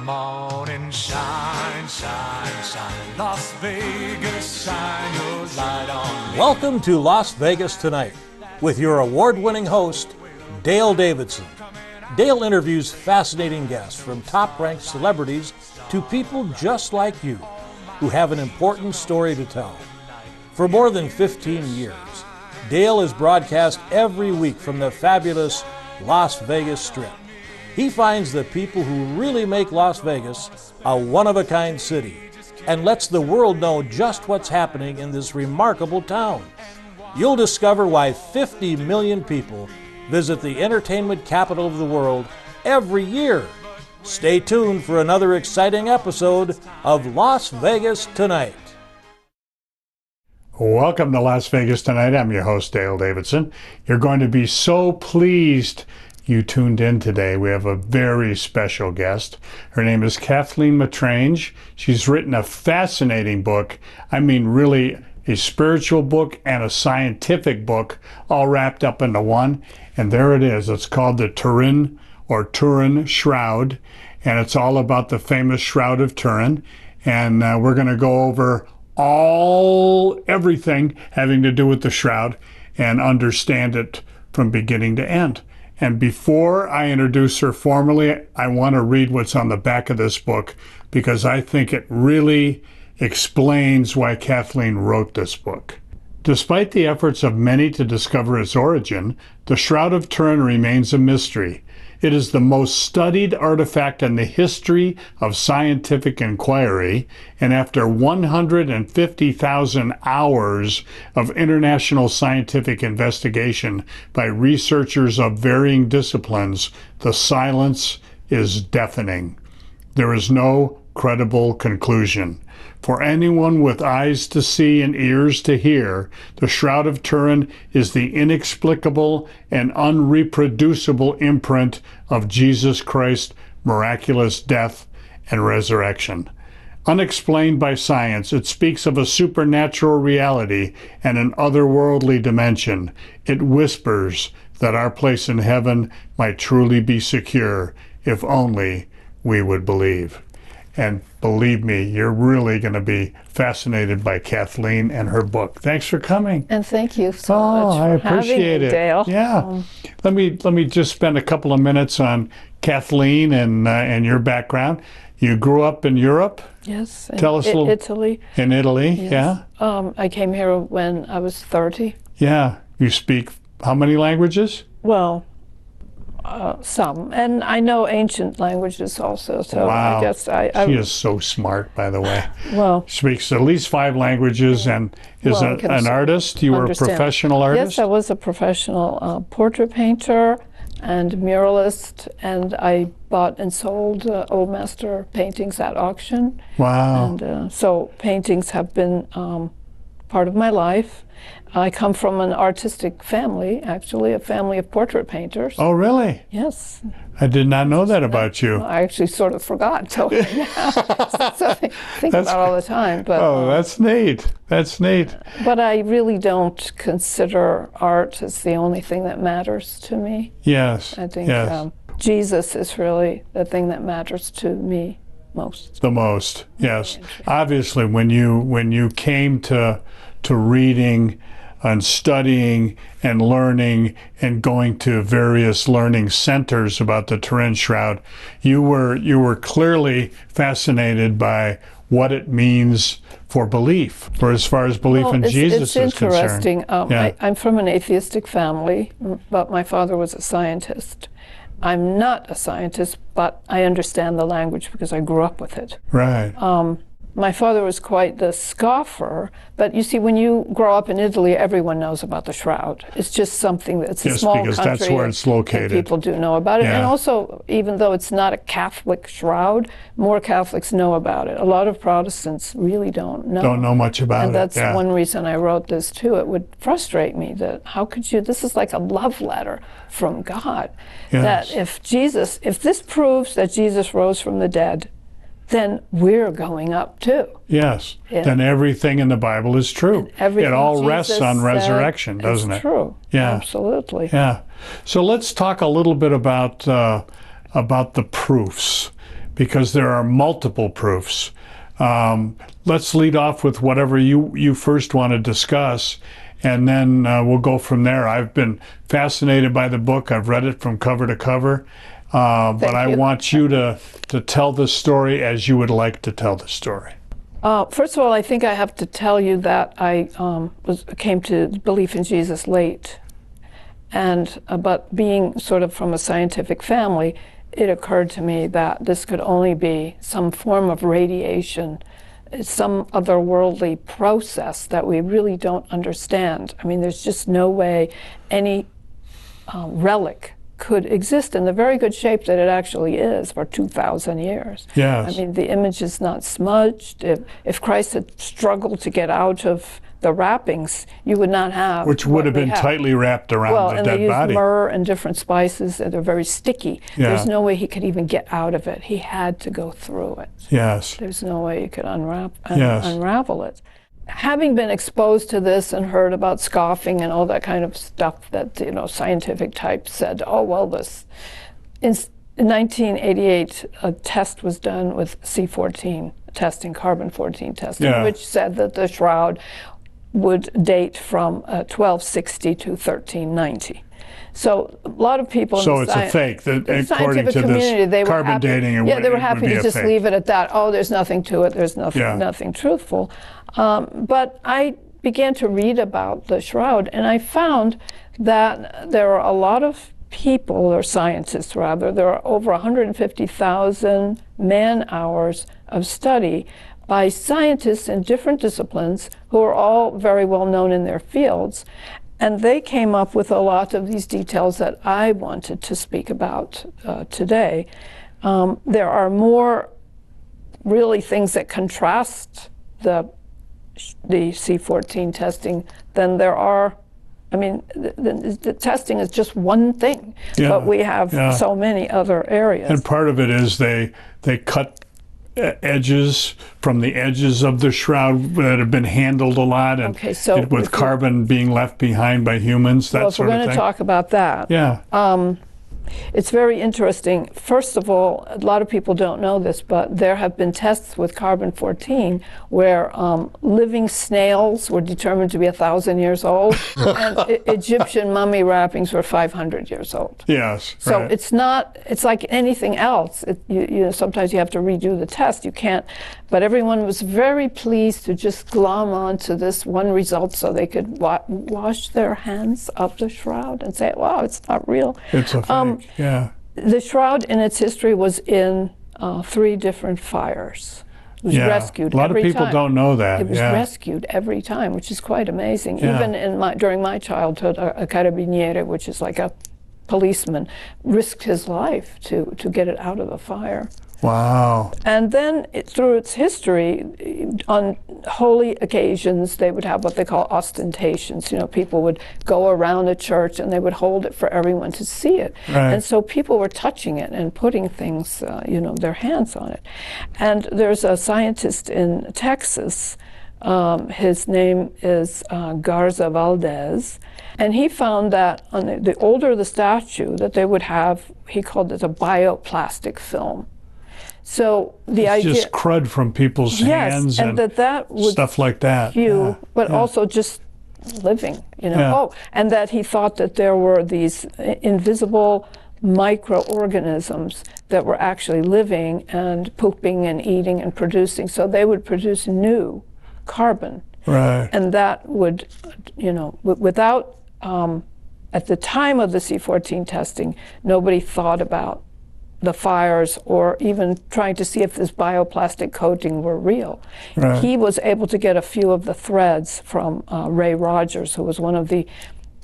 Come on and shine, shine, shine. Las Vegas, shine your light on me. Welcome to Las Vegas Tonight with your award-winning host, Dale Davidson. Dale interviews fascinating guests from top-ranked celebrities to people just like you who have an important story to tell. For more than 15 years, Dale has broadcast every week from the fabulous Las Vegas Strip. He finds the people who really make Las Vegas a one-of-a-kind city and lets the world know just what's happening in this remarkable town. You'll discover why 50 million people visit the entertainment capital of the world every year. Stay tuned for another exciting episode of Las Vegas Tonight. Welcome to Las Vegas Tonight. I'm your host, Dale Davidson. You're going to be so pleased you tuned in today. We have a very special guest. Her name is Kathleen Matrange. She's written a fascinating book. I mean, really a spiritual book and a scientific book all wrapped up into one. And there it is. It's called the Turin or Turin Shroud. And it's all about the famous Shroud of Turin. And we're going to go over everything having to do with the shroud and understand it from beginning to end. And before I introduce her formally, I want to read what's on the back of this book because I think it really explains why Kathleen wrote this book. Despite the efforts of many to discover its origin, the Shroud of Turin remains a mystery. It is the most studied artifact in the history of scientific inquiry, and after 150,000 hours of international scientific investigation by researchers of varying disciplines, the silence is deafening. There is no credible conclusion. For anyone with eyes to see and ears to hear, the Shroud of Turin is the inexplicable and unreproducible imprint of Jesus Christ's miraculous death and resurrection. Unexplained by science, it speaks of a supernatural reality and an otherworldly dimension. It whispers that our place in heaven might truly be secure if only we would believe. And believe me, you're really going to be fascinated by Kathleen and her book. Thanks for coming. And thank you so much for I appreciate having me, it. Dale. Yeah. Let me just spend a couple of minutes on Kathleen and your background. You grew up in Europe? Yes. Tell us a little. Italy. In Italy, Yes. yeah. I came here when I was 30. Yeah. You speak how many languages? Well, some. And I know ancient languages also. So Wow. I guess She is so smart, by the way. well, Speaks at least 5 languages and is Well, I can an artist. You were a understand. professional artist? yes, I was a professional portrait painter and muralist, and I bought and sold old master paintings at auction. Wow. And so paintings have been part of my life. I come from an artistic family, actually, a family of portrait painters. Oh, really? Yes. I did not know that about you. I actually sort of forgot. So, so I think That's- about it all the time. But, Oh, that's neat. That's neat. but I really don't consider art as the only thing that matters to me. Yes. I think yes. Jesus is really the thing that matters to me most. The most. Yes. Obviously, when you came to reading and studying and learning and going to various learning centers about the Turin Shroud, you were clearly fascinated by what it means for belief, for as far as belief in Jesus is concerned. It's interesting. Yeah. I'm from an atheistic family, but my father was a scientist. I'm not a scientist, but I understand the language because I grew up with it. Right. My father was quite the scoffer, but you see, when you grow up in Italy, everyone knows about the Shroud. It's just something that's a Yes, small because country. that's where it's located. And people do know about it. Yeah. And also, even though it's not a Catholic shroud, more Catholics know about it. A lot of Protestants really don't know. Don't know much about And that's it. Yeah. one reason I wrote this too. It would frustrate me that how could you, this is like a love letter from God. Yes. That if this proves that Jesus rose from the dead, then we're going up too. Yes. Yeah. Then everything in the Bible is true. Everything It all Jesus rests on said resurrection, doesn't is it? True. Yeah. Absolutely. Yeah. So let's talk a little bit about the proofs, because there are multiple proofs. Let's lead off with whatever you first want to discuss, and then we'll go from there. I've been fascinated by the book. I've read it from cover to cover, but I want you to tell the story as you would like to tell the story. First of all, I think I have to tell you that I came to belief in Jesus late, but being sort of from a scientific family, it occurred to me that this could only be some form of radiation, some otherworldly process that we really don't understand. I mean, there's just no way any relic could exist in the very good shape that it actually is for 2,000 years. Yes. I mean, the image is not smudged. If Christ had struggled to get out of the wrappings, you would not have. Which would have been tightly wrapped around the dead body. Well, and they used myrrh and different spices, and they're very sticky. Yeah. There's no way he could even get out of it. He had to go through it. Yes. There's no way you could unravel it. Having been exposed to this and heard about scoffing and all that kind of stuff that, scientific types said, oh, well, this. In 1988, a test was done with C14 testing, carbon-14 testing, which said that the shroud would date from 1260 to 1390. So a lot of people in the a fake. The scientific community, they were happy, dating. They were happy to just leave it at that. Oh, there's nothing to it. There's nothing truthful. But I began to read about the shroud, and I found that there are a lot of people, or scientists rather, there are over 150,000 man-hours of study by scientists in different disciplines who are all very well known in their fields. And they came up with a lot of these details that I wanted to speak about today. There are more really things that contrast the C14 testing than there are. I mean, the testing is just one thing, but we have so many other areas. And part of it is they cut edges from the edges of the shroud that have been handled a lot, and with carbon being left behind by humans, that sort of thing. Well, if we're going to talk about that, it's very interesting. First of all, a lot of people don't know this, but there have been tests with carbon-14 where living snails were determined to be 1,000 years old, and Egyptian mummy wrappings were 500 years old. Yes. So it's like anything else. Sometimes you have to redo the test. You can't. But everyone was very pleased to just glom onto this one result so they could wash their hands of the shroud and say, wow, it's not real. It's a fake. The shroud in its history was in 3 different fires. It was rescued every time. A lot of people don't know that. It was rescued every time, which is quite amazing. Even during my childhood, a carabiniere, which is like a policeman, risked his life to get it out of the fire. Wow. And then through its history, on holy occasions, they would have what they call ostentations. People would go around a church and they would hold it for everyone to see it. Right. And so people were touching it and putting things, their hands on it. And there's a scientist in Texas, his name is Garza Valdez, and he found that on the older the statue, that they would have, he called it a bioplastic film. So the idea, just crud from people's hands and that would stuff like that. But also just living, Oh, and that he thought that there were these invisible microorganisms that were actually living and pooping and eating and producing. So they would produce new carbon. Right. And that would, without, at the time of the C14 testing, nobody thought about the fires or even trying to see if this bioplastic coating were real. Right. He was able to get a few of the threads from Ray Rogers, who was one of the,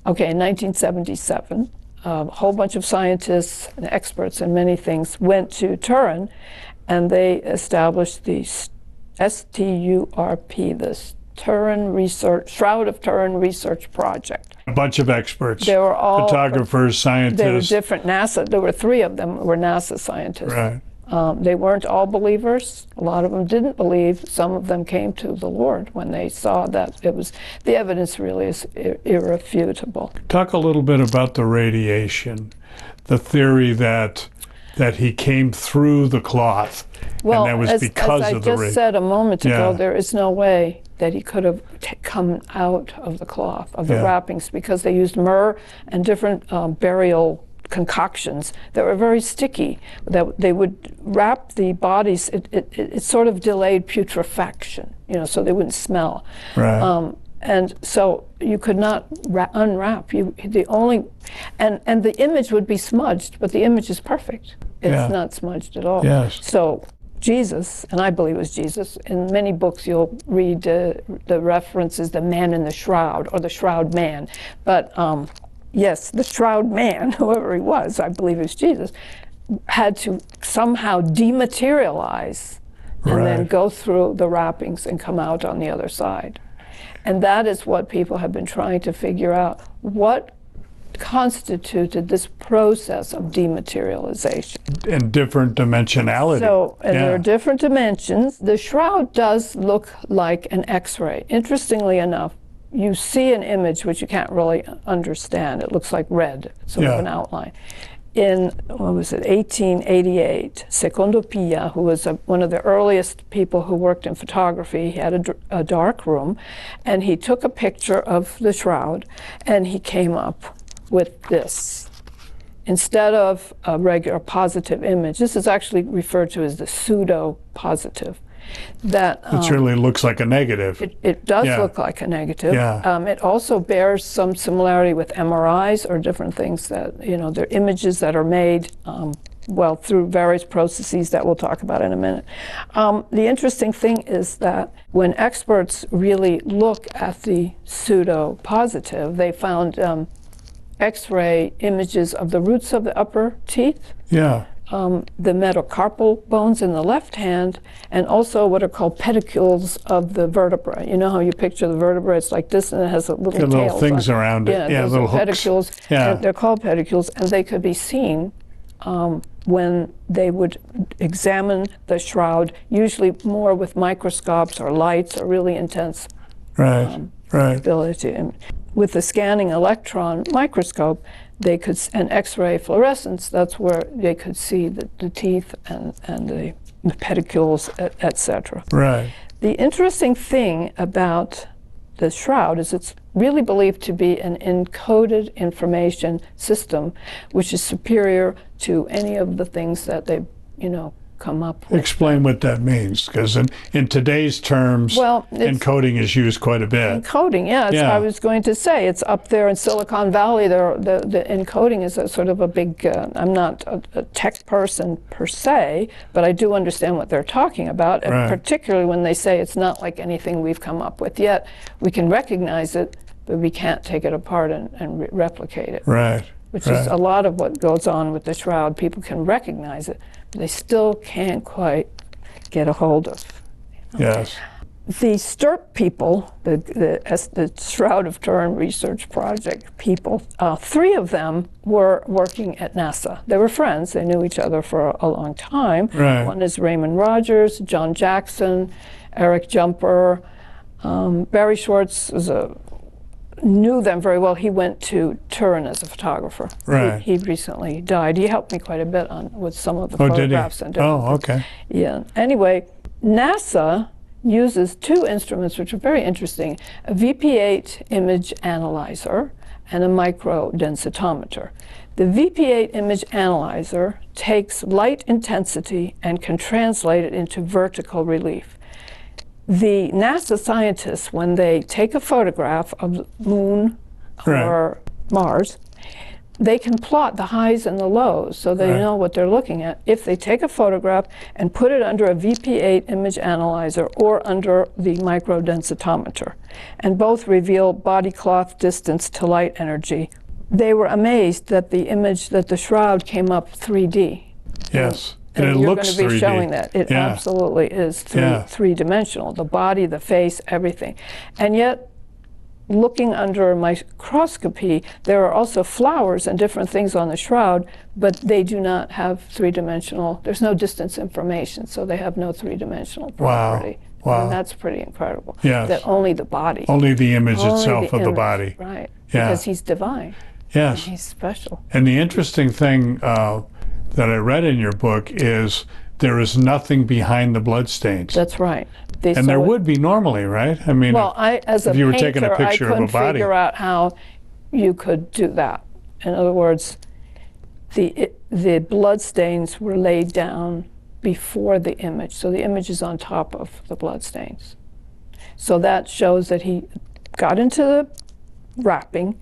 in 1977, a whole bunch of scientists and experts in many things went to Turin, and they established the STURP, the Shroud of Turin Research Project. A bunch of experts. They were all photographers, scientists. They were different NASA. There were 3 of them were NASA scientists. Right. They weren't all believers. A lot of them didn't believe. Some of them came to the Lord when they saw that the evidence really is irrefutable. Talk a little bit about the radiation, the theory that that he came through the cloth, Well, and that was as because I of the just said a moment ago, Yeah. there is no way that he could have come out of the cloth, of the Yeah. wrappings, because they used myrrh and different burial concoctions that were very sticky, that they would wrap the bodies. It sort of delayed putrefaction, so they wouldn't smell. Right. And so you could not unwrap. And the image would be smudged, but the image is perfect. It's Yeah. not smudged at all. Yes. So Jesus, and I believe it was Jesus, in many books you'll read the references, the man in the shroud, or the shroud man. But yes, the shroud man, whoever he was, I believe it was Jesus, had to somehow dematerialize and then Right. go through the wrappings and come out on the other side. And that is what people have been trying to figure out. What constituted this process of dematerialization? And different dimensionality. So, and there Yeah. are different dimensions. The shroud does look like an X-ray. Interestingly enough, you see an image which you can't really understand. It looks like red, sort Yeah. of an outline. In, 1888, Secondo Pia, who was one of the earliest people who worked in photography, he had a dark room, and he took a picture of the shroud, and he came up with this. Instead of a regular positive image, this is actually referred to as the pseudo-positive. That It certainly looks like a negative. it does Yeah. look like a negative. Yeah. It also bears some similarity with MRIs or different things that, they're images that are made, through various processes that we'll talk about in a minute. The interesting thing is that when experts really look at the pseudo-positive, they found X-ray images of the roots of the upper teeth, Yeah. the metacarpal bones in the left hand, and also what are called pedicules of the vertebra. You know how you picture the vertebra? It's like this, and it has little Got tails. little things around it. Yeah, those little are hooks. pedicules. Yeah. And they're called pedicules, and they could be seen when they would examine the shroud, usually more with microscopes or lights or really intense Right. Right. ability. And with the scanning electron microscope, they could, and X-ray fluorescence, that's where they could see the teeth and the pedicules, etc. Right. The interesting thing about the shroud is it's really believed to be an encoded information system, which is superior to any of the things that they've, come up with. Explain what that means, because in today's terms, Well, encoding is used quite a bit. Encoding, yeah, Yeah. I was going to say, it's up there in Silicon Valley. The encoding is a sort of a big, I'm not a tech person per se, but I do understand what they're talking about, and Right. particularly when they say it's not like anything we've come up with yet. We can recognize it, but we can't take it apart and replicate it. Right. Which right. is a lot of what goes on with the shroud. People can recognize it, but they still can't quite get a hold of. Yes. The STURP people, the Shroud of Turin Research Project people, 3 of them were working at NASA. They were friends. They knew each other for a long time. Right. One is Raymond Rogers, John Jackson, Eric Jumper. Barry Schwartz knew them very well. He went to Turin as a photographer. Right. He recently died. He helped me quite a bit with some of the Oh, did he? photographs and different Oh, okay. yeah. Anyway, NASA uses 2 instruments which are very interesting, a VP8 image analyzer and a microdensitometer. The VP8 image analyzer takes light intensity and can translate it into vertical relief. The NASA scientists, when they take a photograph of the moon or Mars, they can plot the highs and the lows so they know what they're looking at. If they take a photograph and put it under a VP8 image analyzer or under the microdensitometer, and both reveal body cloth distance to light energy, they were amazed that the image, that the shroud came up 3D. Yes. And it you're looks going to be 3D. showing that. It Yeah. absolutely is Yeah. three-dimensional, the body, the face, everything. And yet, looking under a microscopy, there are also flowers and different things on the shroud, but they do not have three-dimensional, there's no distance information, so they have no three-dimensional property. Wow. And that's pretty incredible. Yes. That only the body. Only the image only itself of the image, body. Right. Yeah. Because he's divine. Yes. He's special. And the interesting thing that I read in your book is there is nothing behind the bloodstains. That's right. And there would be normally, right? I mean, well, as a if you were painter, taking a picture I couldn't of a body. figure out how you could do that. In other words, the blood stains were laid down before the image, so the image is on top of the blood stains. So that shows that he got into the wrapping,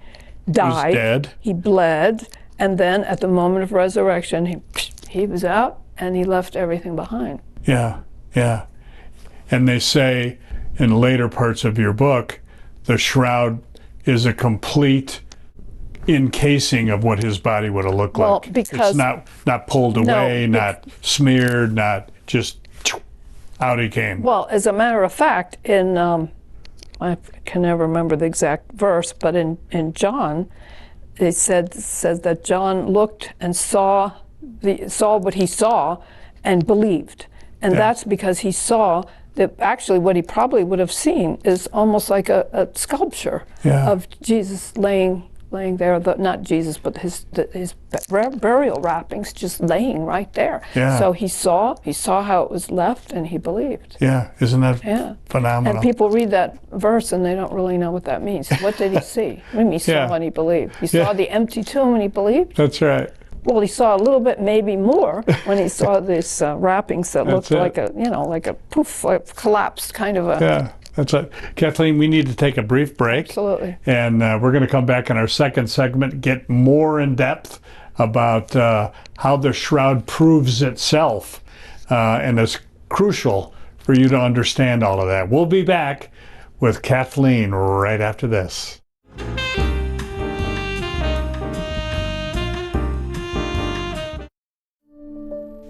died, was dead. He bled, and then at the moment of resurrection, he was out and he left everything behind. Yeah, yeah. And they say in later parts of your book, the shroud is a complete encasing of what his body would have looked like. Because it's not pulled away, not smeared, not just out he came. Well, as a matter of fact, in I can never remember the exact verse, but in John, it says that John looked and saw what he saw and believed, and that's because he saw that actually what he probably would have seen is almost like a sculpture of Jesus laying there, not Jesus, but his burial wrappings just laying right there. Yeah. So he saw how it was left, and he believed. Yeah, isn't that phenomenal? And people read that verse and they don't really know what that means. What did he see? What do you mean he saw when he believed? He saw the empty tomb when he believed? That's right. Well, he saw a little bit, maybe more, when he saw these wrappings that looked like a poof, like collapsed kind of a. Yeah, that's right. Kathleen, we need to take a brief break. Absolutely. And we're going to come back in our second segment, get more in depth about how the shroud proves itself, and it's crucial for you to understand all of that. We'll be back with Kathleen right after this.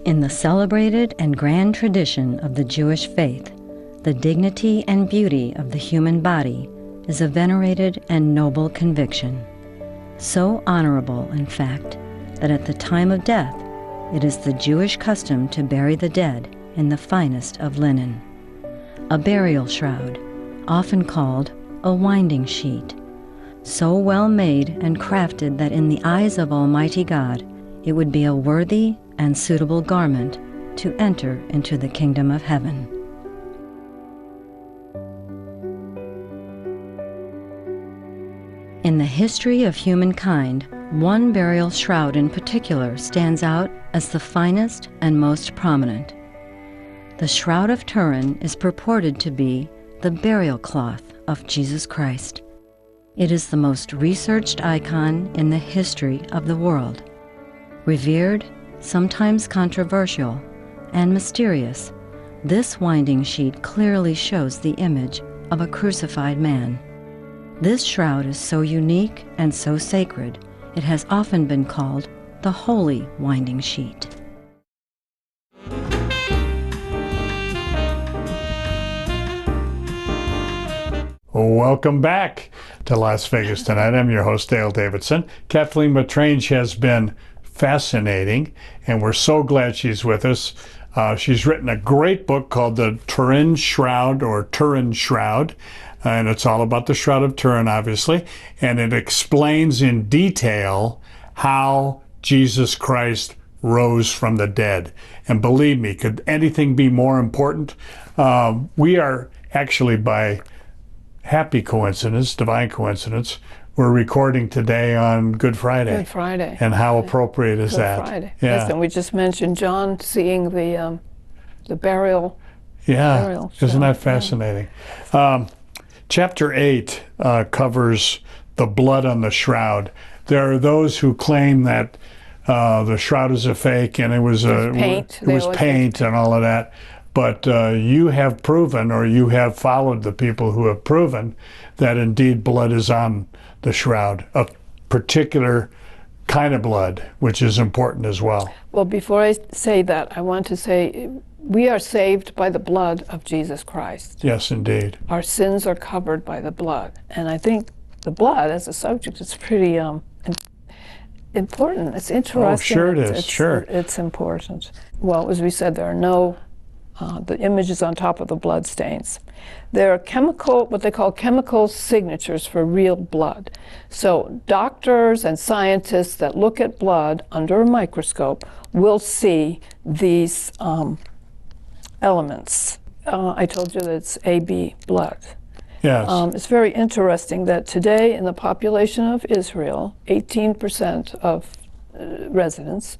In the celebrated and grand tradition of the Jewish faith, the dignity and beauty of the human body is a venerated and noble conviction. So honorable, in fact, that at the time of death, it is the Jewish custom to bury the dead in the finest of linen. A burial shroud, often called a winding sheet, so well made and crafted that in the eyes of Almighty God, it would be a worthy and suitable garment to enter into the kingdom of heaven. In the history of humankind, one burial shroud in particular stands out as the finest and most prominent. The Shroud of Turin is purported to be the burial cloth of Jesus Christ. It is the most researched icon in the history of the world. Revered, sometimes controversial, and mysterious, this winding sheet clearly shows the image of a crucified man. This shroud is so unique and so sacred, it has often been called the Holy Winding Sheet. Welcome back to Las Vegas Tonight. I'm your host, Dale Davidson. Kathleen Matrange has been fascinating, and we're so glad she's with us. She's written a great book called The Turin Shroud, or Turin Shroud, and it's all about the Shroud of Turin, obviously, and it explains in detail how Jesus Christ rose from the dead. And believe me, could anything be more important? We are actually, by happy coincidence, divine coincidence, we're recording today on Good Friday. Good Friday. And how appropriate is that? Good Friday. Yeah. Yes, and we just mentioned John seeing the burial. Yeah. Burial Isn't that shroud, fascinating? Chapter 8 covers the blood on the shroud. There are those who claim that the shroud is a fake and it was paint. paint and all of that. But you have proven, or you have followed the people who have proven, that indeed blood is on the shroud, a particular kind of blood, which is important as well. Well, before I say that, I want to say we are saved by the blood of Jesus Christ. Yes, indeed. Our sins are covered by the blood. And I think the blood as a subject is pretty important. It's interesting. Oh, sure it is. Sure. It's important. Well, as we said, there are no The image is on top of the blood stains. They're chemical, what they call chemical signatures for real blood. So doctors and scientists that look at blood under a microscope will see these elements. I told you that it's AB blood. Yes. It's very interesting that today in the population of Israel, 18% of residents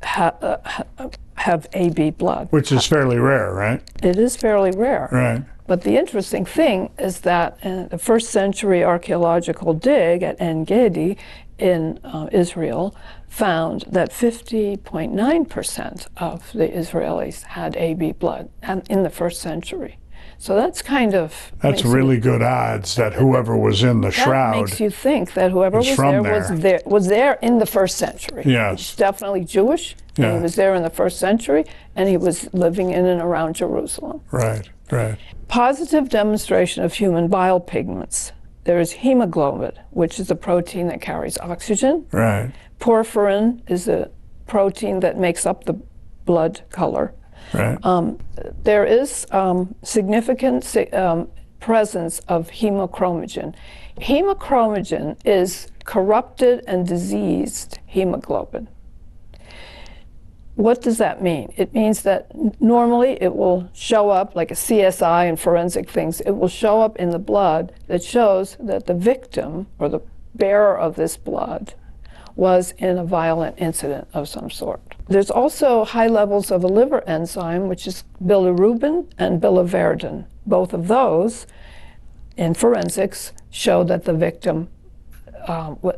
have AB blood. Which is fairly rare, right? It is fairly rare. Right. But the interesting thing is that in the first century archaeological dig at En Gedi in Israel found that 50.9% of the Israelis had AB blood in the first century. So that's kind of... That's really good odds that whoever was in the shroud... That makes you think that whoever was there in the first century. Yes. He's definitely Jewish, and he was there in the first century, and he was living in and around Jerusalem. Right, right. Positive demonstration of human bile pigments. There is hemoglobin, which is a protein that carries oxygen. Right. Porphyrin is a protein that makes up the blood color. Right. There is significant presence of hemochromogen. Hemochromogen is corrupted and diseased hemoglobin. What does that mean? It means that normally it will show up like a CSI and forensic things. It will show up in the blood that shows that the victim or the bearer of this blood was in a violent incident of some sort. There's also high levels of a liver enzyme, which is bilirubin and biliverdin. Both of those, in forensics, show that the victim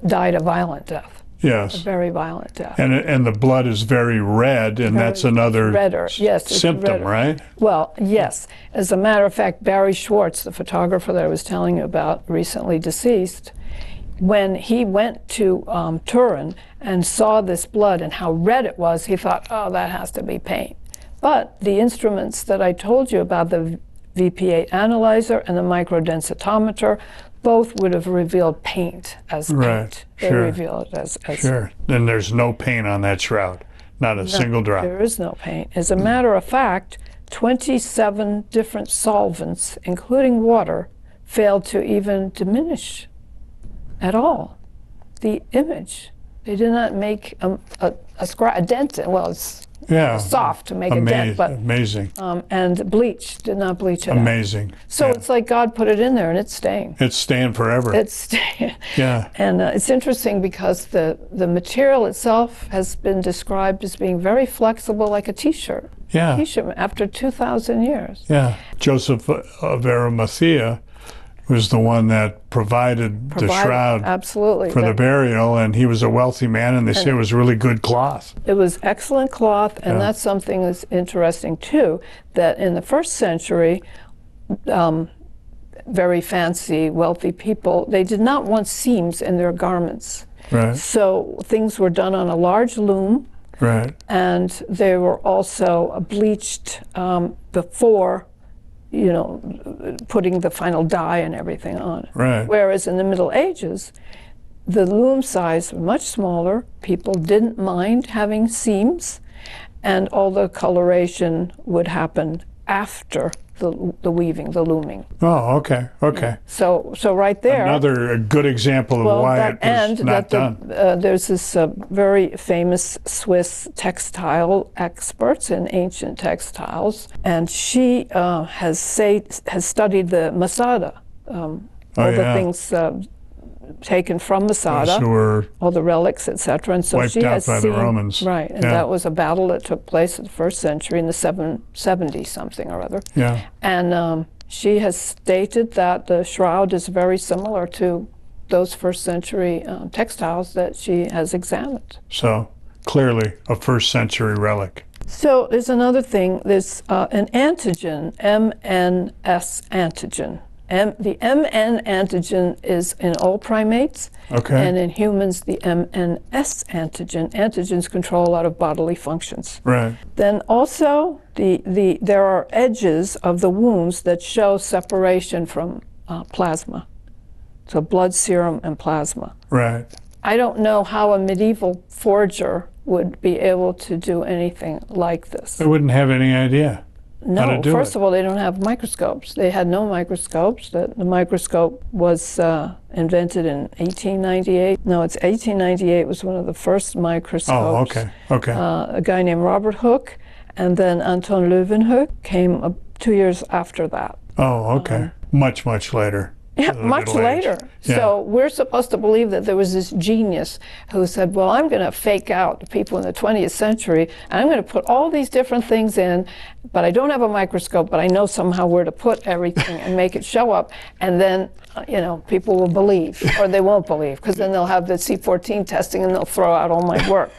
died a violent death. Yes. A very violent death. And the blood is very red, and that's another symptom, right? Well, yes. As a matter of fact, Barry Schwartz, the photographer that I was telling you about, recently deceased, when he went to Turin and saw this blood and how red it was, he thought, oh, that has to be paint. But the instruments that I told you about, the VP8 analyzer and the microdensitometer, both would have revealed paint as paint. Right, They sure. reveal it as Sure. Then there's no paint on that shroud, not a single drop. There is no paint. As a matter of fact, 27 different solvents, including water, failed to even diminish at all the image. They did not make a dent. Well, it's soft to make a dent, but amazing. And bleach did not bleach it. Amazing. So it's like God put it in there, and it's staying. It's staying forever. It's staying. Yeah. And it's interesting because the material itself has been described as being very flexible, like a T-shirt. Yeah. T-shirt after 2,000 years. Yeah. Joseph of Arimathea was the one that provided the shroud for the burial, and he was a wealthy man, and they say it was really good cloth. It was excellent cloth, and that's something that's interesting too, that in the first century, very fancy, wealthy people, they did not want seams in their garments. Right. So things were done on a large loom, right, and they were also bleached before, you know, putting the final dye and everything on. Right. Whereas in the Middle Ages, the loom size was much smaller. People didn't mind having seams, and all the coloration would happen after the weaving, the looming. Oh, okay, okay. Yeah. So right there. Another good example of why it was not done. There's this very famous Swiss textile experts in ancient textiles, and she has studied the Masada, all the things taken from Masada, all the relics, etc. And so she has wiped out by the Romans. Right, and that was a battle that took place in the first century in the 770 something or other. Yeah. And she has stated that the shroud is very similar to those first century textiles that she has examined. So clearly a first century relic. So there's another thing. There's an antigen, MNS antigen. The MN antigen is in all primates, and in humans, the MNS antigen. Antigens control a lot of bodily functions. Right. Then also, there are edges of the wounds that show separation from plasma. So blood, serum, and plasma. Right. I don't know how a medieval forger would be able to do anything like this. I wouldn't have any idea. how to No, do first it. of all, they don't have microscopes. They had no microscopes. The microscope was invented in 1898. No, it's 1898 was one of the first microscopes. Oh, okay, okay. A guy named Robert Hooke, and then Anton Leeuwenhoek came 2 years after that. Oh, okay. Much later. Yeah, The much Middle Age. later. Yeah. So we're supposed to believe that there was this genius who said, well, I'm going to fake out the people in the 20th century, and I'm going to put all these different things in, but I don't have a microscope, but I know somehow where to put everything and make it show up, and then, people will believe, or they won't believe, because then they'll have the C14 testing and they'll throw out all my work.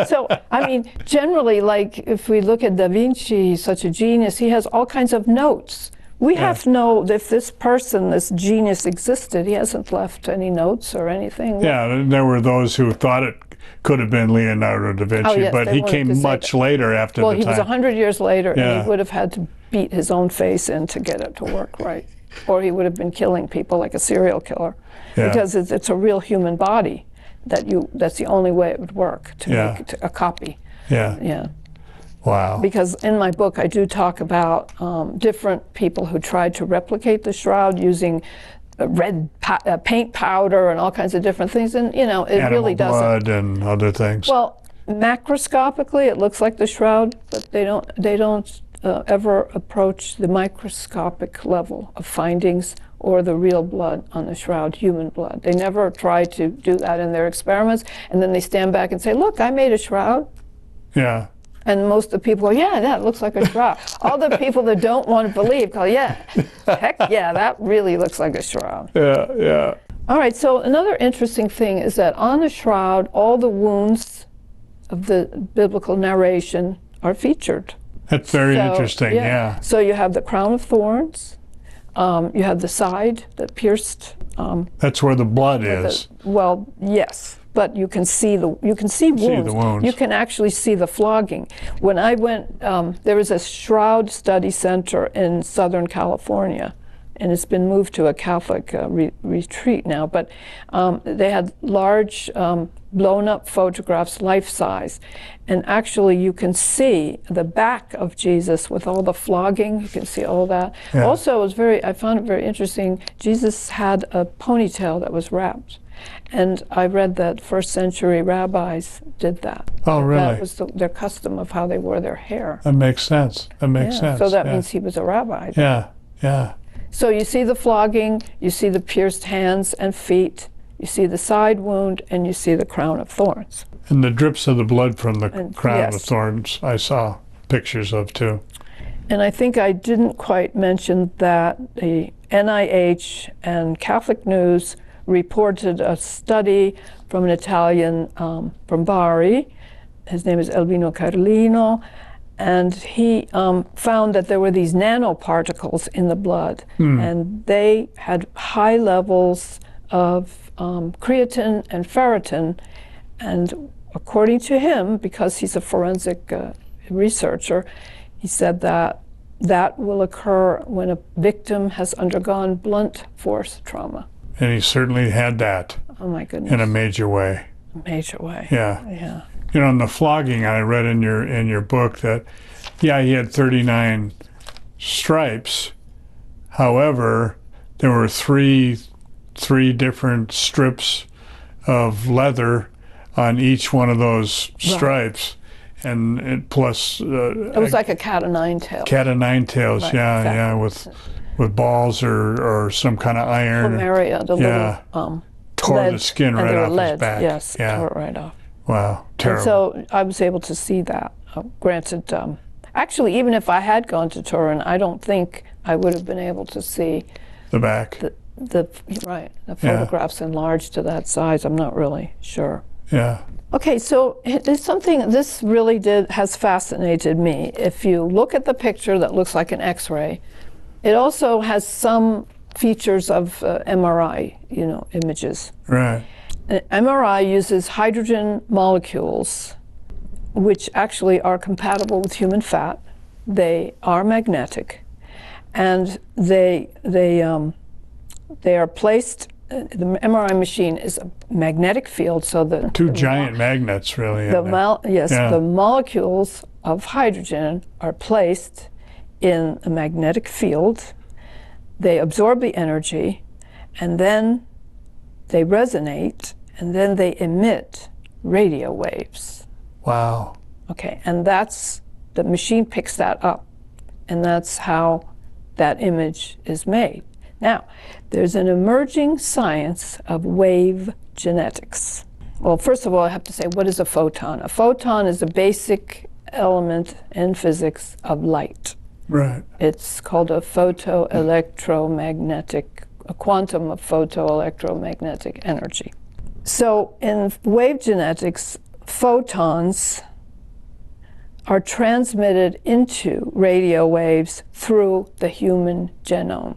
So, I mean, generally, like, if we look at Da Vinci, he's such a genius, he has all kinds of notes. We have to know if this person, this genius existed. He hasn't left any notes or anything. Yeah, there were those who thought it could have been Leonardo da Vinci, yes, but they he wanted came to say much that. later after Well, the he was time. 100 years later, and Yeah. he would have had to beat his own face in to get it to work right. Or he would have been killing people like a serial killer. Yeah. Because it's a real human body that's the only way it would work, to Yeah. make a copy. Yeah. Yeah. Wow. Because in my book, I do talk about different people who tried to replicate the shroud using red paint powder and all kinds of different things, and it Animal really doesn't. blood and other things. Well, macroscopically, it looks like the shroud, but they don't ever approach the microscopic level of findings or the real blood on the shroud, human blood. They never try to do that in their experiments, and then they stand back and say, "Look, I made a shroud." Yeah. And most of the people go, yeah, that looks like a shroud. All the people that don't want to believe go, yeah, heck yeah, that really looks like a shroud. Yeah, yeah. All right, so another interesting thing is that on the shroud, all the wounds of the biblical narration are featured. That's very So, interesting, yeah. So you have the crown of thorns, you have the side that pierced. That's where the blood is. Well, yes. But you can see wounds. See the wounds. You can actually see the flogging. When I went, there was a shroud study center in Southern California, and it's been moved to a Catholic retreat now. But they had large blown-up photographs, life-size, and actually you can see the back of Jesus with all the flogging. You can see all that. Yeah. Also, I found it very interesting. Jesus had a ponytail that was wrapped. And I read that first century rabbis did that. Oh, really? That was their custom of how they wore their hair. That makes sense. That makes sense. So that yeah. means he was a rabbi. Yeah, yeah. So you see the flogging, you see the pierced hands and feet, you see the side wound, and you see the crown of thorns. And the drips of the blood from the crown yes. of thorns I saw pictures of too. And I think I didn't quite mention that the NIH and Catholic News reported a study from an Italian from Bari. His name is Albino Carlino, and he found that there were these nanoparticles in the blood, and they had high levels of creatine and ferritin, and according to him, because he's a forensic researcher, he said that that will occur when a victim has undergone blunt force trauma. And he certainly had that Oh my goodness. in a major way. Major way. Yeah. Yeah. You know, in the flogging, I read in your book that, yeah, he had 39 stripes. However, there were three different strips of leather on each one of those stripes, and it plus It was like a cat o' nine tails. cat o' nine tails. Right, Yeah, exactly. yeah, with balls or some kind of iron. Plumeria, the Yeah. little Tore lead, the skin and right they were off lead. his back. Yes, Yeah. tore it right off. Wow. Terrible. And so I was able to see that. Granted, actually, even if I had gone to Turin, I don't think I would have been able to see the back. the photographs enlarged to that size. I'm not really sure. Yeah. Okay, so there's something, this really has fascinated me. If you look at the picture that looks like an X-ray, it also has some features of MRI, images. Right. MRI uses hydrogen molecules, which actually are compatible with human fat. They are magnetic, and they are placed. The MRI machine is a magnetic field, so the Two giant magnets, really. the molecules of hydrogen are placed in a magnetic field. They absorb the energy, and then they resonate, and then they emit radio waves. Wow. Okay, and the machine picks that up, and that's how that image is made. Now, there's an emerging science of wave genetics. Well, first of all, I have to say, what is a photon? A photon is a basic element in physics of light. Right. It's called a a quantum of photoelectromagnetic energy. So in wave genetics, photons are transmitted into radio waves through the human genome,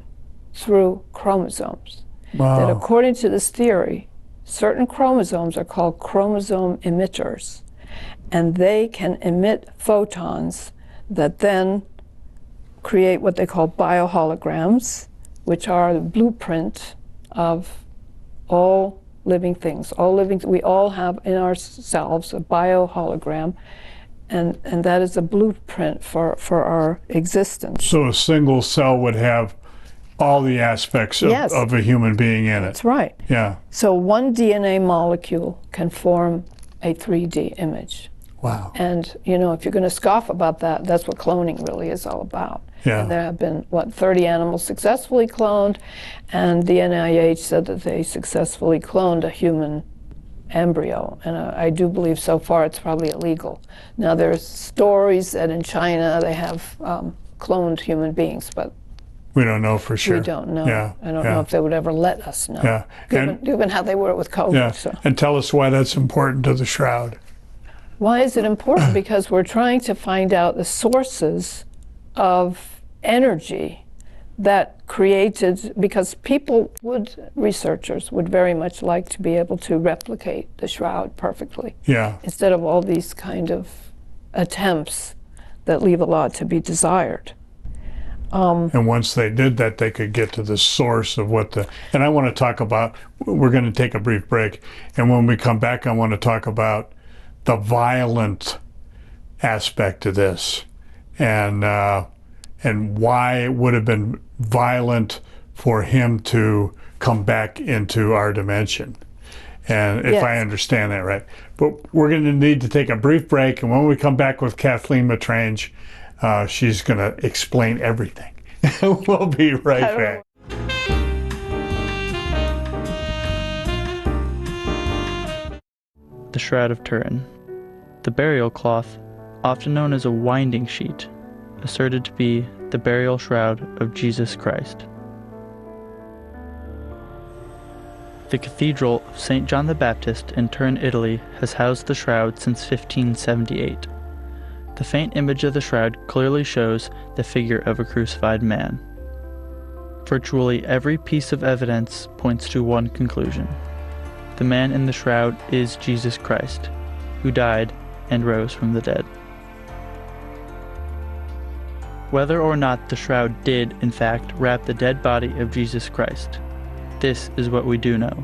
through chromosomes. Wow. That according to this theory, certain chromosomes are called chromosome emitters, and they can emit photons that then create what they call bioholograms, which are the blueprint of all living things. We all have in ourselves a biohologram, and that is a blueprint for our existence. So a single cell would have all the aspects Yes. of a human being in it. That's right. Yeah. So one DNA molecule can form a 3D image. Wow. And, you know, if you're going to scoff about that, that's what cloning really is all about. Yeah. And there have been, 30 animals successfully cloned, and the NIH said that they successfully cloned a human embryo. And I do believe so far it's probably illegal. Now, there's stories that in China they have cloned human beings, but we don't know for sure. we don't know. Yeah. I don't yeah. know if they would ever let us know, Yeah. given how they were with COVID. Yeah. So. And tell us why that's important to the shroud. Why is it important? Because we're trying to find out the sources of energy that created, because researchers would very much like to be able to replicate the shroud perfectly. Yeah. Instead of all these kind of attempts that leave a lot to be desired. And once they did that, they could get to the source of and I want to talk about, we're going to take a brief break, and when we come back, I want to talk about the violent aspect of this, and why it would have been violent for him to come back into our dimension, and if Yes. I understand that right. But we're going to need to take a brief break, and when we come back with Kathleen Matrange, she's going to explain everything. We'll be right back. The Shroud of Turin. The burial cloth, often known as a winding sheet, asserted to be the burial shroud of Jesus Christ. The Cathedral of St. John the Baptist in Turin, Italy, has housed the shroud since 1578. The faint image of the shroud clearly shows the figure of a crucified man. Virtually every piece of evidence points to one conclusion. The man in the shroud is Jesus Christ, who died and rose from the dead. Whether or not the shroud did, in fact, wrap the dead body of Jesus Christ, this is what we do know.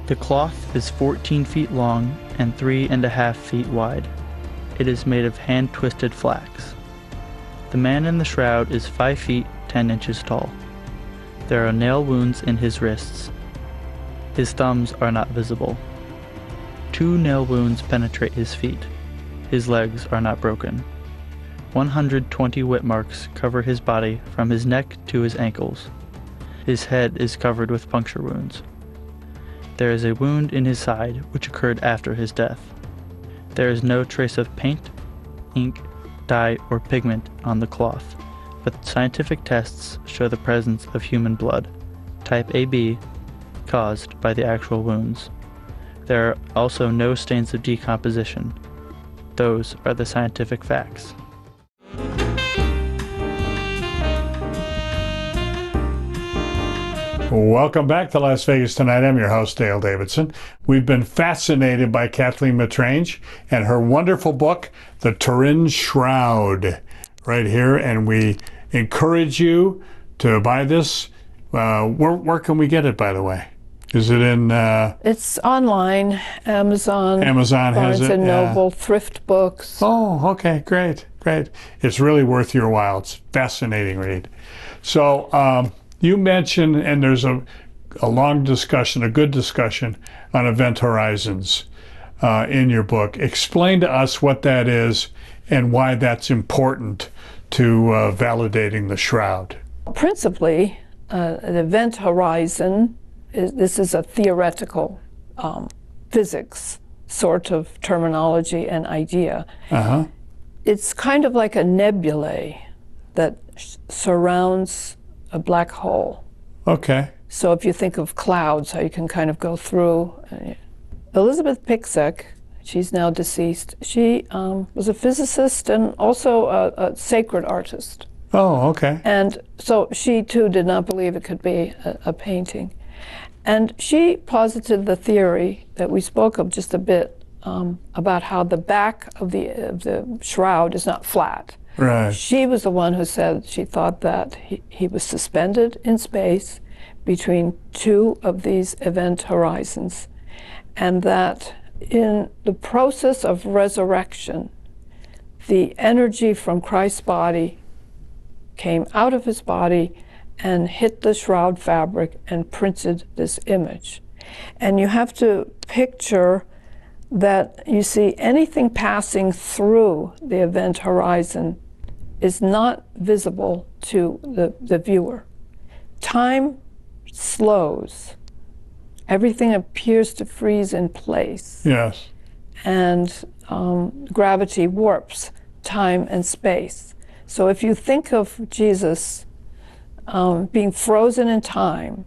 The cloth is 14 feet long and 3.5 feet wide. It is made of hand-twisted flax. The man in the shroud is 5 feet 10 inches tall. There are nail wounds in his wrists. His thumbs are not visible. 2 nail wounds penetrate his feet. His legs are not broken. 120 whip marks cover his body from his neck to his ankles. His head is covered with puncture wounds. There is a wound in his side which occurred after his death. There is no trace of paint, ink, dye, or pigment on the cloth, but scientific tests show the presence of human blood, type AB, caused by the actual wounds. There are also no stains of decomposition. Those are the scientific facts. Welcome back to Las Vegas Tonight. I'm your host, Dale Davidson. We've been fascinated by Kathleen Matrange and her wonderful book, The Turin Shroud, right here. And we encourage you to buy this. Where can we get it, by the way? Is it in... It's online, Amazon. Amazon has Barnes it, and yeah. Noble, Thrift Books. Oh, okay, great. great. It's really worth your while. It's a fascinating read. So you mentioned, and there's a long discussion, a good discussion on event horizons in your book. Explain to us what that is and why that's important to validating the shroud. Principally, an event horizon, this is a theoretical physics sort of terminology and idea. It's kind of like a nebulae that surrounds a black hole. Okay. So if you think of clouds, how you can kind of go through. Elizabeth Picsek, she's now deceased, she was a physicist and also a sacred artist. Oh, okay. And so she too did not believe it could be a painting. And she posited the theory that we spoke of just a bit about how the back of the shroud is not flat. Right. She was the one who said she thought that he was suspended in space between two of these event horizons, and that in the process of resurrection, the energy from Christ's body came out of his body and hit the shroud fabric and printed this image. And you have to picture that you see anything passing through the event horizon is not visible to the viewer. Time slows. Everything appears to freeze in place. Yes. And gravity warps time and space. So if you think of Jesus being frozen in time,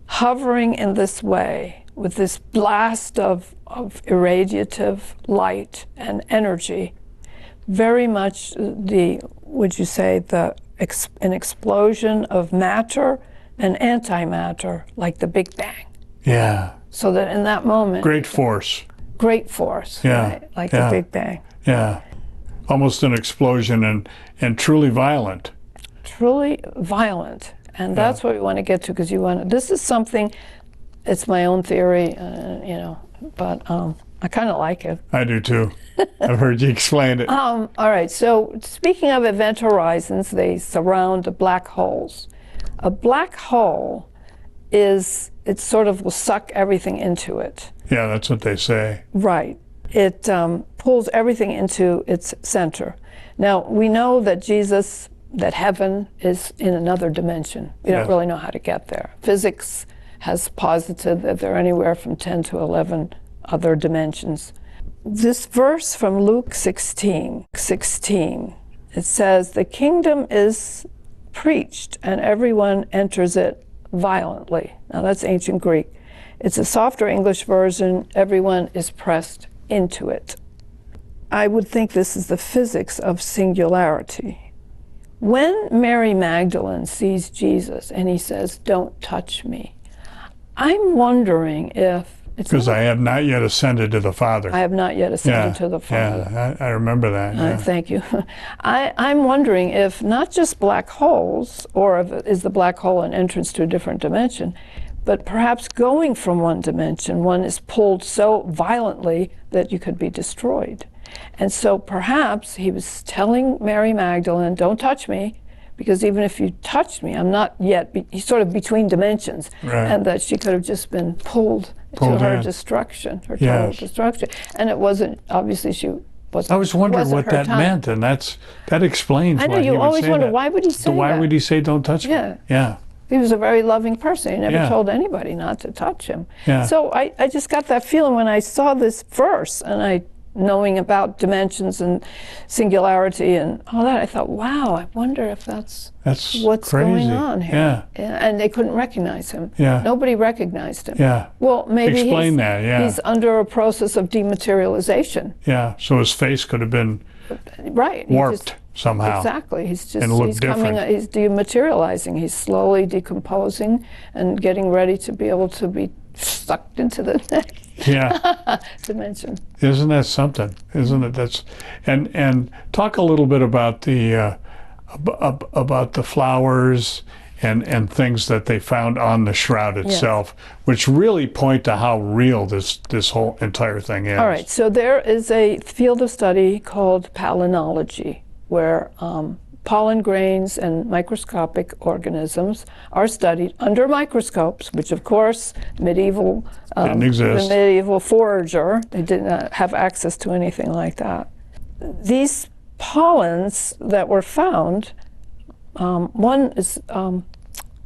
hovering in this way with this blast of irradiative light and energy, very much would you say, an explosion of matter and antimatter, like the Big Bang. Yeah. So that in that moment... Great force. Great force, yeah. Right? Like the Big Bang. Yeah. Almost an explosion and truly violent. Truly violent. And that's what we want to get to, because this is something, it's my own theory, but I kind of like it. I do too. I've heard you explain it. All right, so speaking of event horizons, they surround black holes. A black hole it sort of will suck everything into it. Yeah, that's what they say. Right. It pulls everything into its center. Now, we know that heaven is in another dimension. We don't really know how to get there. Physics has posited that there are anywhere from 10 to 11 other dimensions. This verse from Luke 16, it says, "The kingdom is preached and everyone enters it violently." Now that's ancient Greek. It's a softer English version, everyone is pressed into it. I would think this is the physics of singularity. When Mary Magdalene sees Jesus and he says, "Don't touch me," I'm wondering if because I have not yet ascended to the Father. I have not yet ascended to the Father. Yeah, I remember that. Yeah. Thank you. I'm wondering if not just black holes, or if is the black hole an entrance to a different dimension, but perhaps going from one dimension, one is pulled so violently that you could be destroyed. And so perhaps he was telling Mary Magdalene, "Don't touch me, because even if you touched me, I'm not yet," he's sort of between dimensions, and that she could have just been pulled to her destruction, her total destruction. And it wasn't, obviously she wasn't. I was wondering what that meant, and that explains why he would say that. I know, you always wonder, why would he say that? Why would he say, "Don't touch me"? Yeah. He was a very loving person. He never told anybody not to touch him. Yeah. So I just got that feeling when I saw this verse, and knowing about dimensions and singularity and all that, I thought, wow, I wonder if that's what's crazy. Going on here. Yeah. And they couldn't recognize him. Yeah. Nobody recognized him. Yeah. Well, maybe explain that. Yeah. He's under a process of dematerialization. Yeah. So his face could have been warped somehow. Exactly. He's different. He's dematerializing. He's slowly decomposing and getting ready to be able to be sucked into the next dimension. Isn't that something? Isn't it? And talk a little bit about the flowers and things that they found on the shroud itself, which really point to how real this whole entire thing is. All right. So there is a field of study called palynology. where pollen grains and microscopic organisms are studied under microscopes, which of course medieval didn't exist. the medieval forager, they did not have access to anything like that. These pollens that were found, one is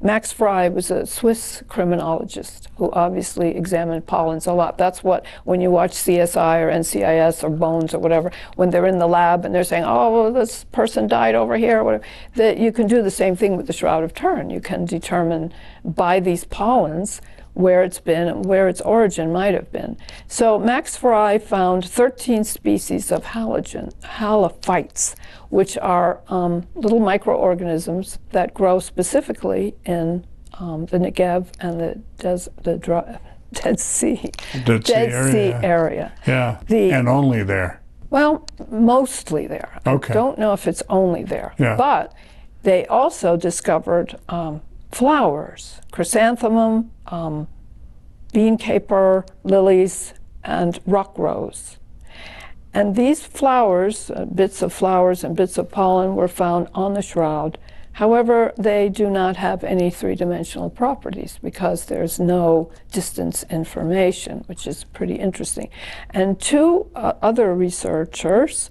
Max Frey was a Swiss criminologist who obviously examined pollens a lot. That's what, when you watch CSI or NCIS or Bones or whatever, when they're in the lab and they're saying, oh, well, this person died over here, or whatever, that you can do the same thing with the Shroud of Turin. You can determine by these pollens where it's been and where its origin might have been. So Max Frey found 13 species of halophytes, which are little microorganisms that grow specifically in the Negev and the Dead Sea area. Yeah, and only there. Well, mostly there. Okay. I don't know if it's only there. Yeah. But they also discovered flowers, chrysanthemum, bean caper, lilies, and rock rose. And these flowers, bits of flowers and bits of pollen, were found on the shroud. However, they do not have any three-dimensional properties because there's no distance information, which is pretty interesting. And two other researchers,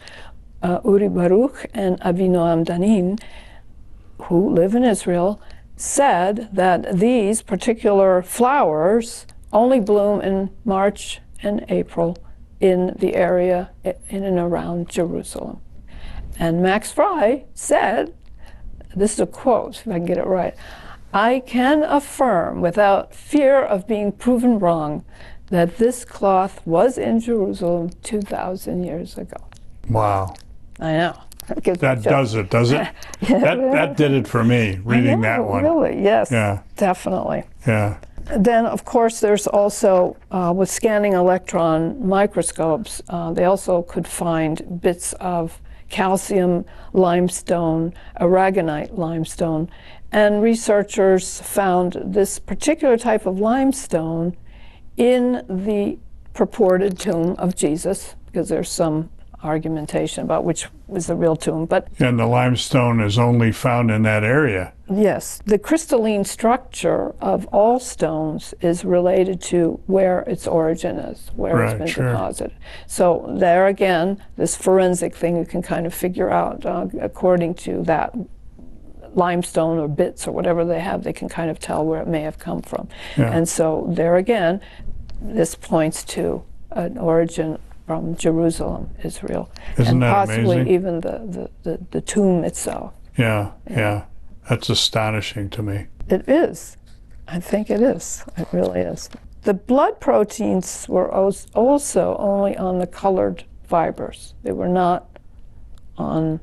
Uri Baruch and Avinoam Danin, who live in Israel, said that these particular flowers only bloom in March and April in the area in and around Jerusalem. And Max Frey said, this is a quote, if I can get it right, "I can affirm without fear of being proven wrong that this cloth was in Jerusalem 2,000 years ago." Wow. I know. That does it, does it? Yeah, that did it for me, reading that one. Really, yes, Yeah. definitely. Yeah. Then, of course, there's also, with scanning electron microscopes, they also could find bits of calcium limestone, aragonite limestone, and researchers found this particular type of limestone in the purported tomb of Jesus, because there's some argumentation about which was the real tomb. But And the limestone is only found in that area. yes, the crystalline structure of all stones is related to where its origin is, where it's Right, been sure. deposited. So there again, this forensic thing you can kind of figure out according to that limestone or bits or whatever they have, they can kind of tell where it may have come from. Yeah. And so there again, this points to an origin from Jerusalem, Israel, Isn't and that possibly amazing? even the tomb itself. Yeah, yeah. That's astonishing to me. It is. I think it is. It really is. The blood proteins were also only on the colored fibers. They were not on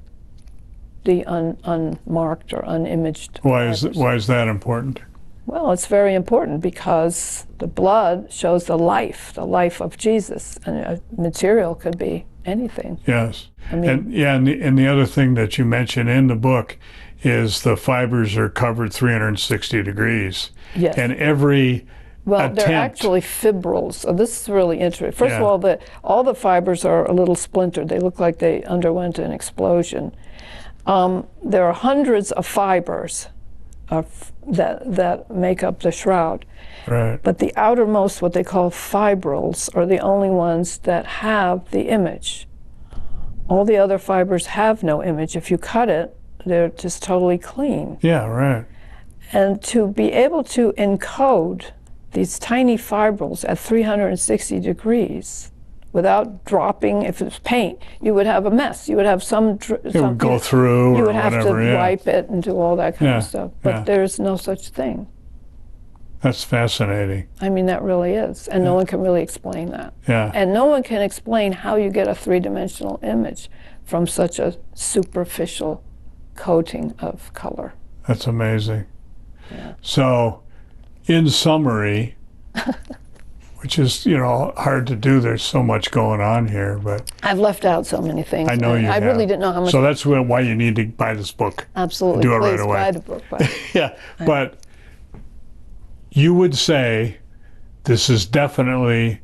the unmarked or unimaged fibers. Why is that important? Well, it's very important because the blood shows the life of Jesus, and a material could be anything. Yes. I mean, and the other thing that you mention in the book is the fibers are covered 360 degrees. yes. And every Well, attempt, they're actually fibrils. So this is really interesting. First of all the fibers are a little splintered. They look like they underwent an explosion. There are hundreds of fibers that make up the shroud. right. But the outermost, what they call fibrils, are the only ones that have the image. All the other fibers have no image. If you cut it, they're just totally clean. Yeah, right. And to be able to encode these tiny fibrils at 360 degrees without dropping, if it's paint, you would have a mess. You would have It would go through you or would have whatever, to yeah. wipe it and do all that kind Yeah, of stuff. But yeah. there's no such thing. That's fascinating. I mean, that really is. And no one can really explain that. Yeah. And no one can explain how you get a three-dimensional image from such a superficial coating of color. That's amazing. Yeah. So, in summary, which is, hard to do, there's so much going on here, but I've left out so many things. I know you I have. really didn't know how much. So that's why you need to buy this book. Absolutely. do it right Please away. buy the book. Yeah, but you would say this is definitely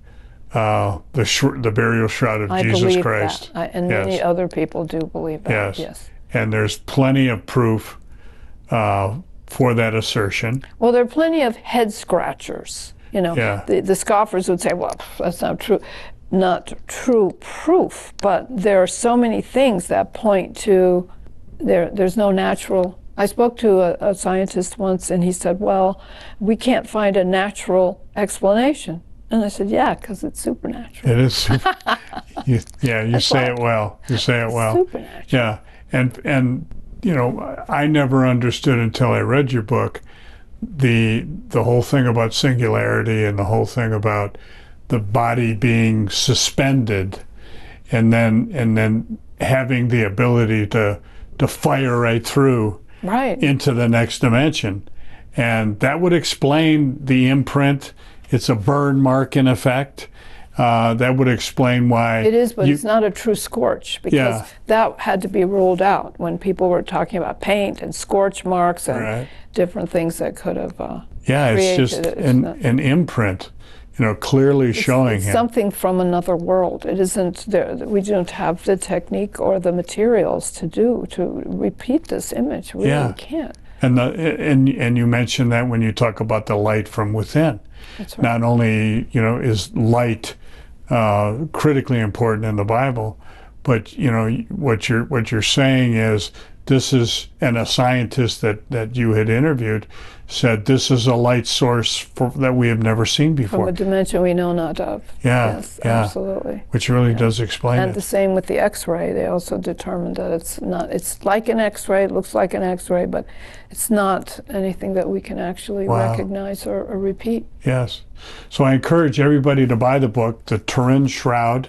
the burial shroud of I Jesus believe Christ. that. And Yes. many other people do believe that. Yes. Yes. and there's plenty of proof for that assertion. Well, there are plenty of head scratchers. You know, Yeah. the scoffers would say, well, that's not true proof, but there are so many things that point to there's no natural. I spoke to a scientist once, and he said, well, we can't find a natural explanation. And I said, yeah, because it's supernatural. It is. You say it well. You say it well. Supernatural. Yeah, and you know, I never understood until I read your book the whole thing about singularity and the whole thing about the body being suspended, and then having the ability to fire right through into the next dimension, and that would explain the imprint. It's a burn mark in effect. That would explain why it is, but it's not a true scorch, because that had to be ruled out when people were talking about paint and scorch marks and different things that could have it's just an imprint, you know, clearly showing him. Something from another world. It isn't there. We don't have the technique or the materials to repeat this image. We really can't. And you mentioned that when you talk about the light from within. That's right. Not only, you know, is light critically important in the Bible, but you know what you're saying is this is, and a scientist that you had interviewed said this is a light source that we have never seen before. From a dimension we know not of. Yes, absolutely. Which really does explain it. And the same with the X-ray. They also determined that it's like an X-ray, it looks like an X-ray, but it's not anything that we can actually recognize or repeat. Yes. So I encourage everybody to buy the book, The Turin Shroud,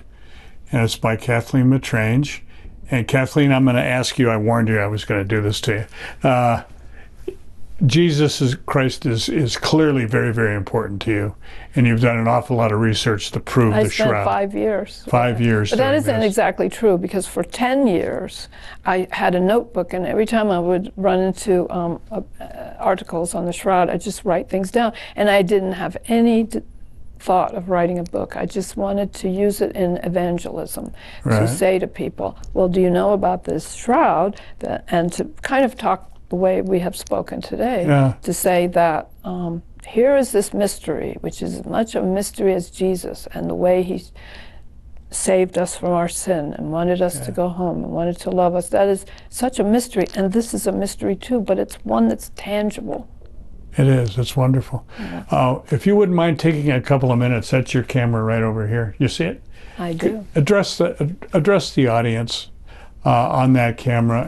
and it's by Kathleen Matrange. And Kathleen, I'm going to ask you, I warned you I was going to do this to you. Jesus Christ is clearly very, very important to you, and you've done an awful lot of research to prove the shroud. I spent 5 years. 5 years. But that isn't exactly true, because for 10 years I had a notebook, and every time I would run into articles on the shroud, I just write things down, and I didn't have any thought of writing a book. I just wanted to use it in evangelism, to say to people, well, do you know about this shroud? And to kind of talk the way we have spoken today, to say that here is this mystery, which is as much a mystery as Jesus, and the way he saved us from our sin and wanted us to go home and wanted to love us. That is such a mystery, and this is a mystery too, but it's one that's tangible. It is. It's wonderful. If you wouldn't mind taking a couple of minutes, that's your camera right over here. You see it? I do. Address the audience on that camera,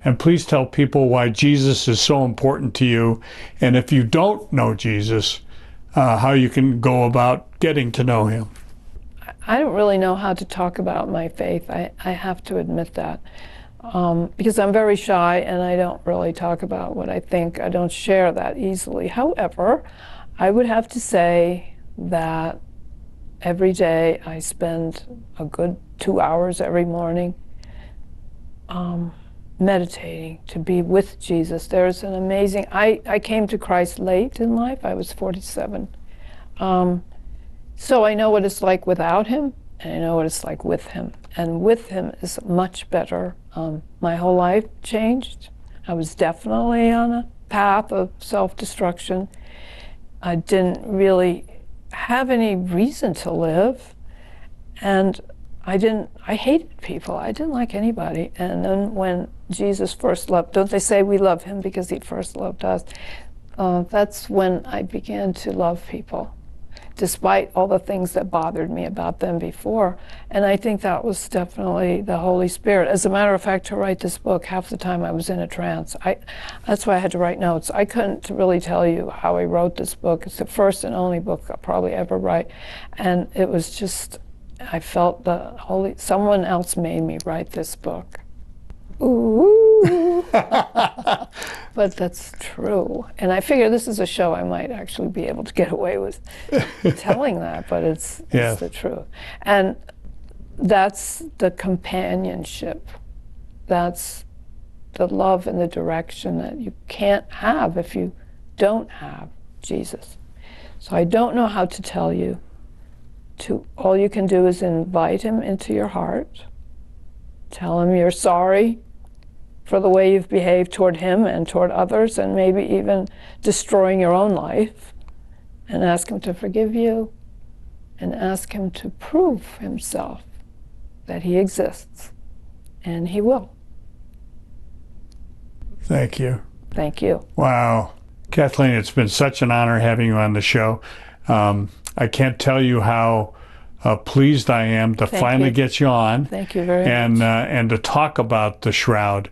and please tell people why Jesus is so important to you, and if you don't know Jesus, how you can go about getting to know him. I don't really know how to talk about my faith. I have to admit that. Because I'm very shy and I don't really talk about what I think. I don't share that easily. However, I would have to say that every day I spend a good 2 hours every morning meditating, to be with Jesus. There's an amazing, I came to Christ late in life. I was 47. So I know what it's like without him, and I know what it's like with him. And with him is much better. My whole life changed. I was definitely on a path of self-destruction. I didn't really have any reason to live, and I hated people. I didn't like anybody. And then when Jesus first loved, don't they say we love him because he first loved us? That's when I began to love people, despite all the things that bothered me about them before. And I think that was definitely the Holy Spirit. As a matter of fact, to write this book, half the time I was in a trance. That's why I had to write notes. I couldn't really tell you how I wrote this book. It's the first and only book I'll probably ever write. And it was just, I felt someone else made me write this book. Ooh. But that's true. And I figure this is a show I might actually be able to get away with telling that, but it's the truth. And that's the companionship. That's the love and the direction that you can't have if you don't have Jesus. So I don't know how to tell you. All you can do is invite him into your heart. Tell him you're sorry for the way you've behaved toward him and toward others, and maybe even destroying your own life, and ask him to forgive you, and ask him to prove himself that he exists, and he will. Thank you. Thank you. Wow. Kathleen, it's been such an honor having you on the show. I can't tell you how pleased I am to finally get you on. Thank you very much. And to talk about the Shroud.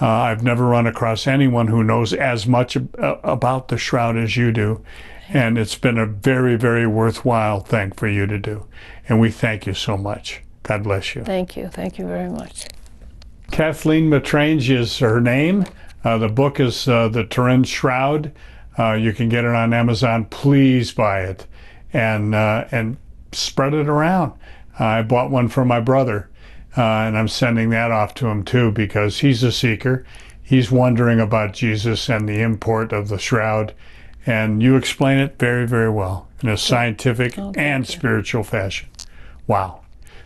I've never run across anyone who knows as much about the Shroud as you do. And it's been a very, very worthwhile thing for you to do. And we thank you so much. God bless you. Thank you. Thank you very much. Kathleen Matrange is her name. The book is The Turin Shroud. You can get it on Amazon. Please buy it and spread it around. I bought one for my brother, and I'm sending that off to him too, because he's a seeker. He's wondering about Jesus and the import of the shroud, and you explain it very, very well in a scientific and spiritual fashion. Wow.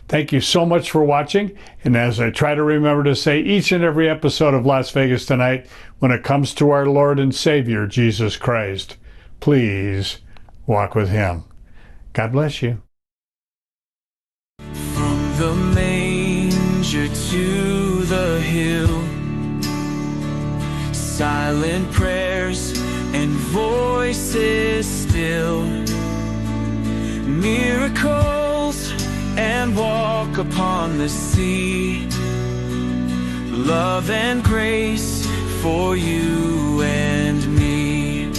Thank you so much for watching. And as I try to remember to say each and every episode of Las Vegas Tonight, when it comes to our Lord and Savior, Jesus Christ, please walk with him. God bless you. From the manger to the hill, silent prayers and voices still, miracles and walk upon the sea, love and grace for you and me.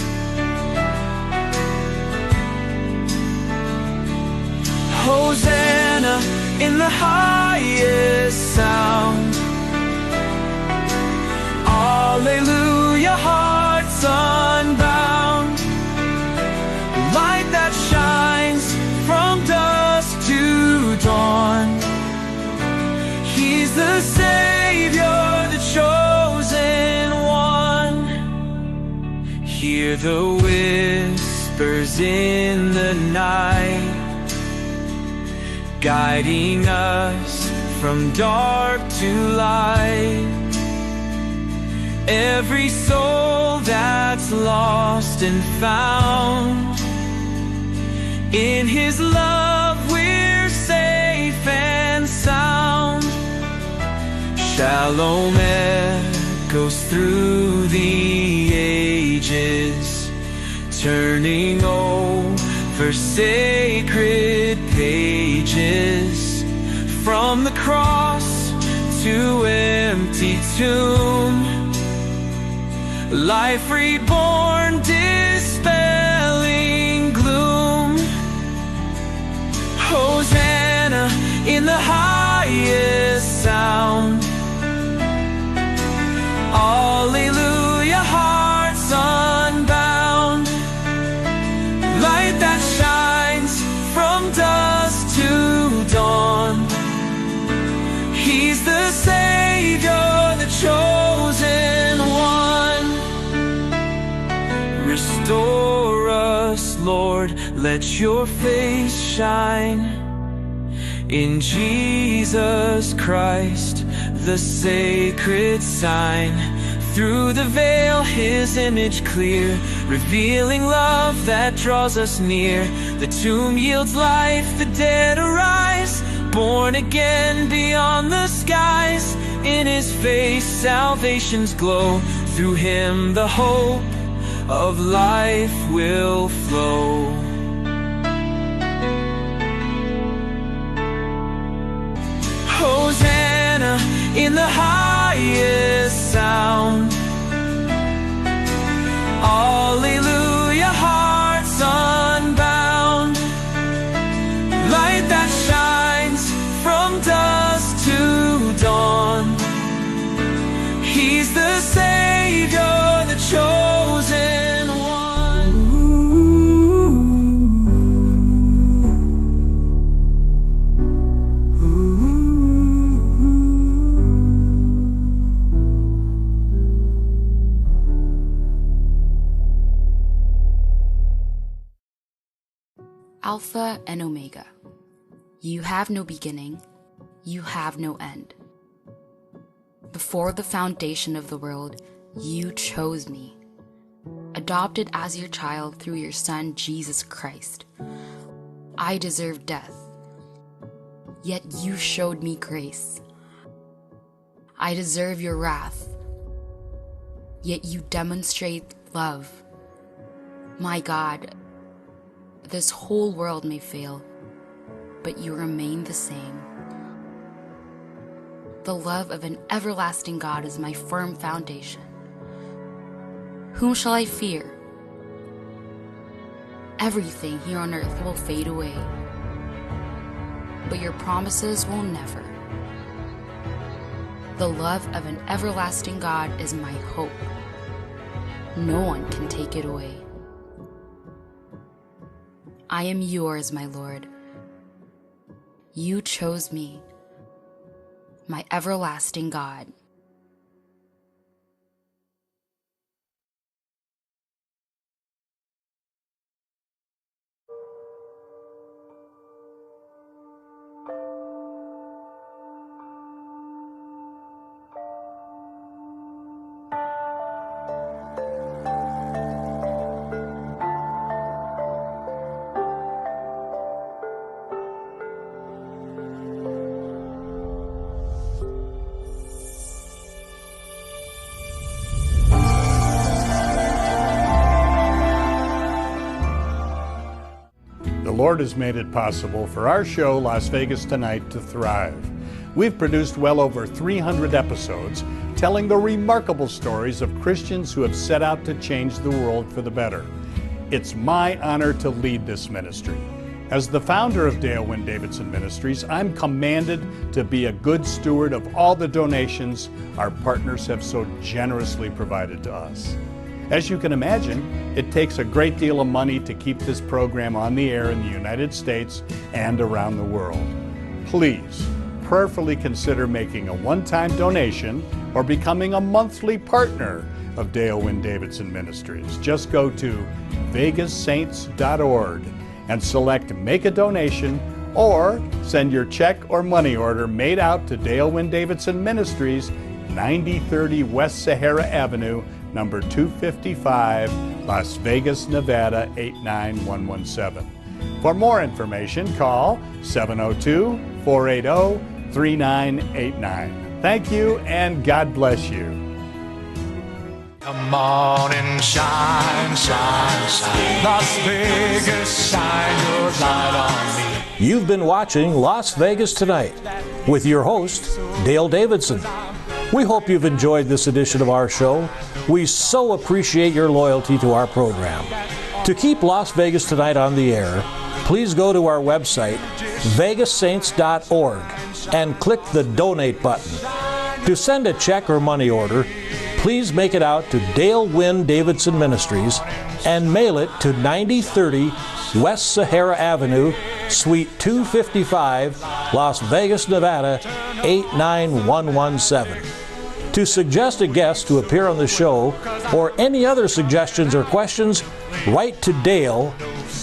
Hosanna in the highest sound, Alleluia, hearts unbound, light that shines from dusk to dawn. He's the Savior, the chosen one. Hear the whispers in the night, guiding us from dark to light. Every soul that's lost and found, in his love we're safe and sound. Shalom echoes through the ages, turning over sacred pages. From the cross to empty tomb, life reborn, dispelling gloom. Hosanna in the highest sound, Alleluia, hearts unbound, light that shines from dusk to dawn. He's the Savior, the chosen one. Restore us, Lord, let your face shine. In Jesus Christ, the sacred sign. Through the veil, his image clear, revealing love that draws us near. The tomb yields life, the dead arise, born again beyond the skies. In his face, salvation's glow. Through him, the hope of life will flow. Hosanna in the highest sound, Alleluia, hearts unbound, light that shines from dusk to dawn. He's the Savior, the chosen one. Alpha and Omega. You have no beginning, you have no end. Before the foundation of the world, you chose me, adopted as your child through your Son, Jesus Christ. I deserved death, yet you showed me grace. I deserve your wrath, yet you demonstrate love. My God, this whole world may fail, but you remain the same. The love of an everlasting God is my firm foundation. Whom shall I fear? Everything here on earth will fade away, but your promises will never. The love of an everlasting God is my hope. No one can take it away. I am yours, my Lord. You chose me, my everlasting God. The Lord has made it possible for our show, Las Vegas Tonight, to thrive. We've produced well over 300 episodes telling the remarkable stories of Christians who have set out to change the world for the better. It's my honor to lead this ministry. As the founder of Dale Wynne Davidson Ministries, I'm commanded to be a good steward of all the donations our partners have so generously provided to us. As you can imagine, it takes a great deal of money to keep this program on the air in the United States and around the world. Please prayerfully consider making a one-time donation or becoming a monthly partner of Dale Wynne Davidson Ministries. Just go to vegassaints.org and select Make a Donation, or send your check or money order made out to Dale Wynne Davidson Ministries, 9030 West Sahara Avenue, number 255, Las Vegas, Nevada 89117. For more information, call 702-480-3989. Thank you, and God bless you. Come on and shine, shine, shine. Las Vegas, shine your light on me. You've been watching Las Vegas Tonight with your host, Dale Davidson. We hope you've enjoyed this edition of our show. We so appreciate your loyalty to our program. To keep Las Vegas Tonight on the air, please go to our website, vegassaints.org, and click the Donate button. To send a check or money order, please make it out to Dale Wynne Davidson Ministries and mail it to 9030 West Sahara Avenue, Suite 255, Las Vegas, Nevada 89117. To suggest a guest to appear on the show or any other suggestions or questions, write to Dale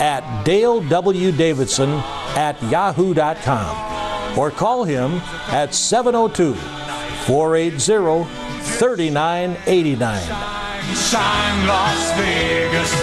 at dalewdavidson@yahoo.com or call him at 702-480-3989. Shine, Las Vegas.